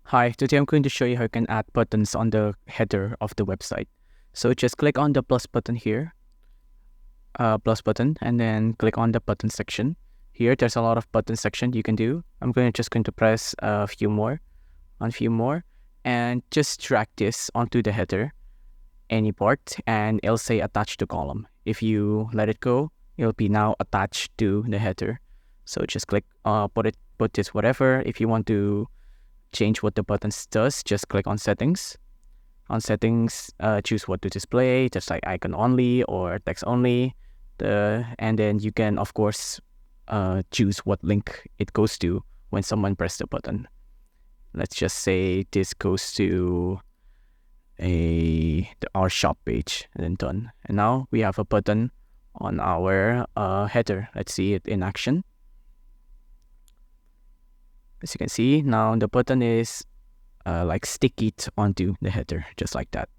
Hi, today I'm going to show you how you can add buttons on the header of the website. So just click on the plus button here, plus button, and then click on the button section. Here, there's a lot of button section you can do. I'm just going to press a few more, and just drag this onto the header, any part, and it'll say attach to column. If you let it go, it'll be now attached to the header. So just click, put this whatever. If you want to change what the buttons does, just click on settings. On settings, choose what to display, just like icon only or text only. And then you can, of course, choose what link it goes to when someone presses the button. Let's just say this goes to our shop page, and then done. And now we have a button on our header. Let's see it in action. As you can see, now the button is like stick it onto the header, just like that.